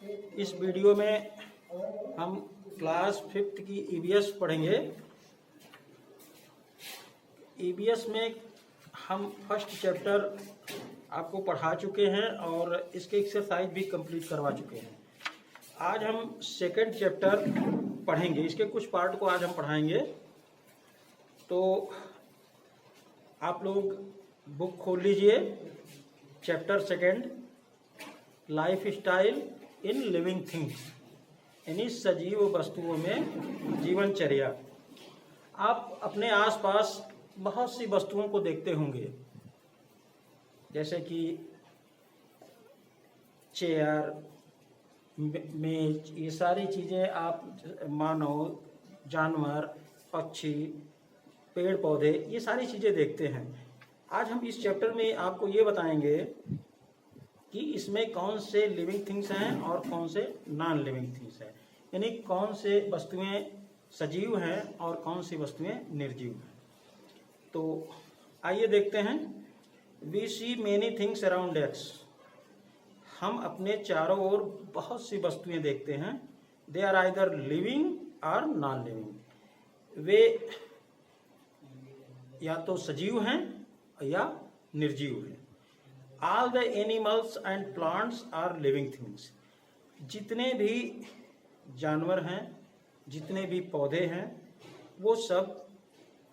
इस वीडियो में हम क्लास 5th की ईवीएस पढ़ेंगे। ईवीएस में हम फर्स्ट चैप्टर आपको पढ़ा चुके हैं और इसके एक्सरसाइज भी कंप्लीट करवा चुके हैं। आज हम सेकंड चैप्टर पढ़ेंगे, इसके कुछ पार्ट को आज हम पढ़ाएंगे। तो आप लोग बुक खोल लीजिए, chapter second, life style in living things, यानी सजीव वस्तुओं में जीवनचर्या। आप अपने आसपास बहुत सी वस्तुओं को देखते होंगे, जैसे कि चेयर, मेज, ये सारी चीज़ें आप मानव, जानवर, पक्षी, पेड़ पौधे, ये सारी चीज़ें देखते हैं। आज हम इस चैप्टर में आपको ये बताएंगे कि इसमें कौन से लिविंग थिंग्स हैं और कौन से नॉन लिविंग थिंग्स हैं, यानी कौन से वस्तुएं सजीव हैं और कौन सी वस्तुएं निर्जीव हैं। तो आइए देखते हैं। We see many things around us, हम अपने चारों ओर बहुत सी वस्तुएं देखते हैं। दे आर आइदर लिविंग और नॉन लिविंग, वे या तो सजीव हैं या निर्जीव हैं। All the animals and plants are living things, जितने भी जानवर हैं, जितने भी पौधे हैं, वो सब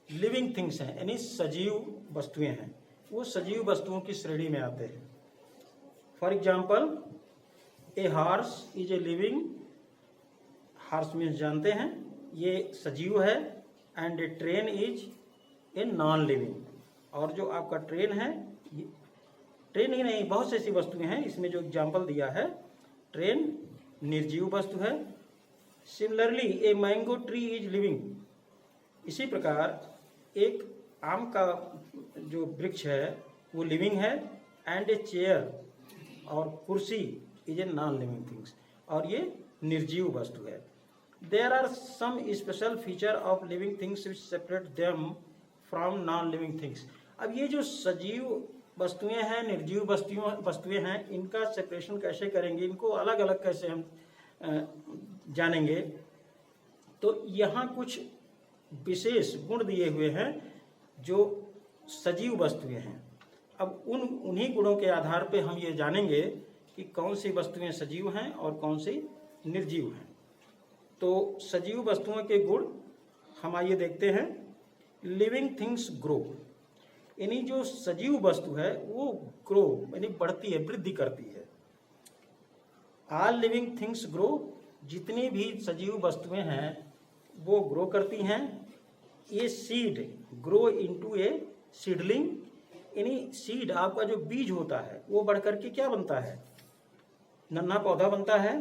लिविंग थिंग्स हैं, यानी सजीव वस्तुएं हैं। वो सजीव वस्तुओं की श्रेणी में आते हैं। For example, a horse is a living, horse means जानते हैं, ये सजीव है। And A train is a non living, और जो आपका ट्रेन है, ट्रेन ही नहीं, बहुत सी ऐसी वस्तुएं हैं, इसमें जो एग्जाम्पल दिया है, ट्रेन निर्जीव वस्तु है। Similarly a mango tree is living, इसी प्रकार एक आम का जो वृक्ष है वो लिविंग है। एंड ए चेयर, और कुर्सी is a non living things, और ये निर्जीव वस्तु है। There are some special feature of living things which separate them from non living things. अब ये जो सजीव वस्तुएं हैं, निर्जीव वस्तुएं हैं, इनका सेपरेशन कैसे करेंगे, इनको अलग अलग कैसे हम जानेंगे। तो यहाँ कुछ विशेष गुण दिए हुए हैं जो सजीव वस्तुएं हैं। अब उन्हीं गुणों के आधार पे हम ये जानेंगे कि कौन सी वस्तुएं सजीव हैं और कौन सी निर्जीव हैं। तो सजीव वस्तुओं के गुण हम आइए देखते हैं। लिविंग थिंग्स ग्रो, यानी जो सजीव वस्तु है वो ग्रो यानी बढ़ती है, वृद्धि करती है। ऑल लिविंग थिंग्स ग्रो, जितनी भी सजीव वस्तुएं हैं वो ग्रो करती हैं। ये सीड ग्रो इनटू ए सीडलिंग, यानी सीड आपका जो बीज होता है वो बढ़ करके क्या बनता है, नन्हा पौधा बनता है,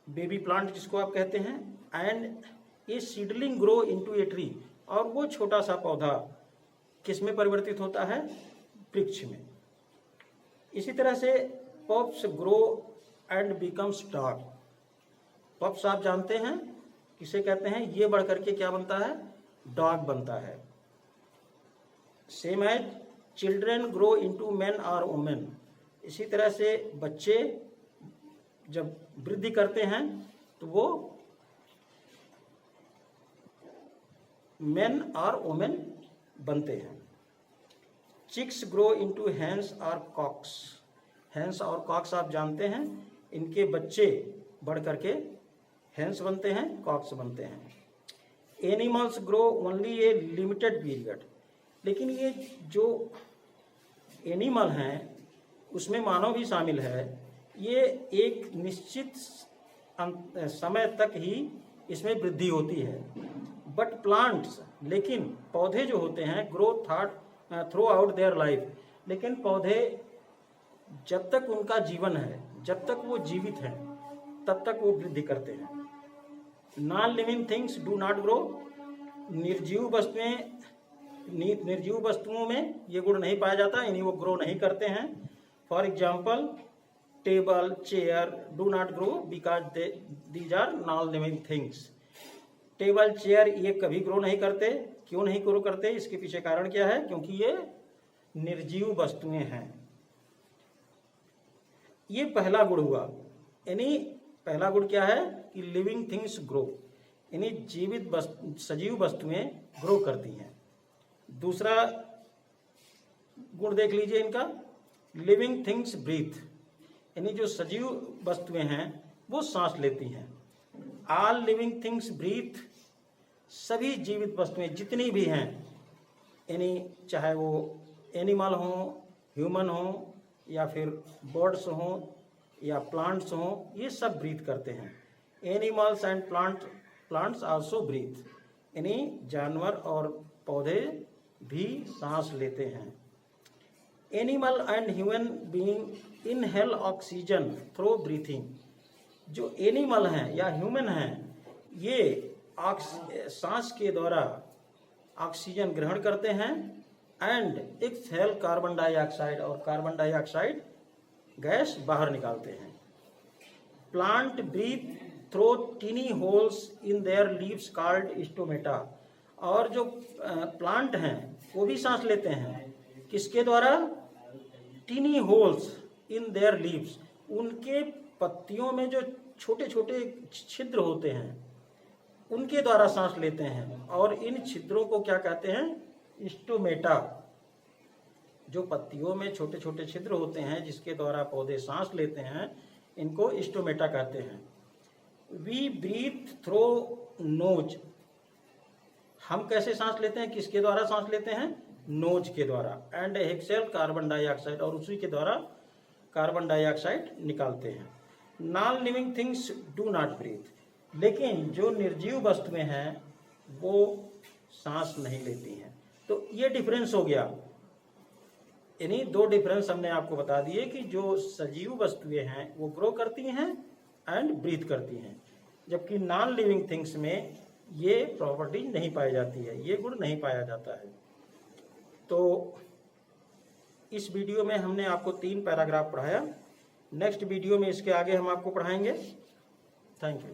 बेबी प्लांट जिसको आप कहते हैं। एंड ये seedling grow into a tree, और वो छोटा सा पौधा किस में परिवर्तित होता है, वृक्ष में। इसी तरह से pups grow and becomes dog, pups आप जानते हैं किसे कहते हैं, ये बढ़ करके क्या बनता है, डॉग बनता है। Same as children grow into man और वुमेन, इसी तरह से बच्चे जब वृद्धि करते हैं तो वो मेन और वुमेन बनते हैं। चिक्स ग्रो इनटू हैंस और कॉक्स, हैंस और कॉक्स आप जानते हैं, इनके बच्चे बढ़ करके हैंस बनते हैं, कॉक्स बनते हैं। एनिमल्स ग्रो ओनली ए लिमिटेड पीरियड, लेकिन ये जो एनिमल हैं उसमें मानव भी शामिल है, ये एक निश्चित समय तक ही इसमें वृद्धि होती है। बट प्लांट्स, लेकिन पौधे जो होते हैं, grow through out their life, लेकिन पौधे जब तक उनका जीवन है, जब तक वो जीवित हैं, तब तक वो वृद्धि करते हैं। Non living things do not grow, निर्जीव वस्तुओं में ये गुण नहीं पाया जाता, यानी वो ग्रो नहीं करते हैं। For example, table, chair do not grow because these are non living things. Table, chair ये कभी ग्रो नहीं करते। क्यों नहीं ग्रो करते, इसके पीछे कारण क्या है, क्योंकि ये निर्जीव वस्तुएं हैं। ये पहला गुण हुआ। यानी पहला गुण क्या है कि लिविंग थिंग्स ग्रो, यानी सजीव वस्तुएं ग्रो करती हैं। दूसरा गुण देख लीजिए इनका, लिविंग थिंग्स ब्रीथ, यानी जो सजीव वस्तुएं हैं वो सांस लेती हैं। ऑल लिविंग थिंग्स ब्रीथ, सभी जीवित वस्तुएं जितनी भी हैं, यानी चाहे वो एनिमल हो, ह्यूमन हो, या फिर बर्ड्स हो या प्लांट्स हो, ये सब ब्रीथ करते हैं। Animals and plants also breathe, यानी जानवर और पौधे भी सांस लेते हैं। Animal and human being inhale oxygen through breathing, जो एनिमल हैं या ह्यूमन हैं ये सांस के द्वारा ऑक्सीजन ग्रहण करते हैं एंड एक्सहेल कार्बन डाइऑक्साइड, और कार्बन डाइऑक्साइड गैस बाहर निकालते हैं। Plant breathe through tiny holes in their leaves called stomata, और जो प्लांट हैं वो भी सांस लेते हैं, किसके द्वारा? Tiny holes in their leaves, उनके पत्तियों में जो छोटे छोटे छिद्र होते हैं उनके द्वारा सांस लेते हैं। और इन छिद्रों को क्या कहते हैं? स्टोमेटा। जो पत्तियों में छोटे छोटे छिद्र होते हैं जिसके द्वारा पौधे सांस लेते हैं, इनको स्टोमेटा कहते हैं। वी ब्रीथ थ्रू नोज, हम कैसे सांस लेते हैं, किसके द्वारा सांस लेते हैं? नोज के द्वारा। एंड एक्सहेल कार्बन डाइऑक्साइड, और उसी के द्वारा कार्बन डाइऑक्साइड निकालते हैं। Non living things do not breathe, लेकिन जो निर्जीव वस्तुएं हैं वो सांस नहीं लेती हैं। तो ये डिफरेंस हो गया, यानी दो डिफरेंस हमने आपको बता दिए कि जो सजीव वस्तुएं हैं वो ग्रो करती हैं एंड ब्रीथ करती हैं, जबकि नॉन लिविंग थिंग्स में ये प्रॉपर्टी नहीं पाई जाती है, ये गुण नहीं पाया जाता है। तो इस वीडियो में हमने आपको 3 पैराग्राफ पढ़ाया। नेक्स्ट वीडियो में इसके आगे हम आपको पढ़ाएंगे। Thank you.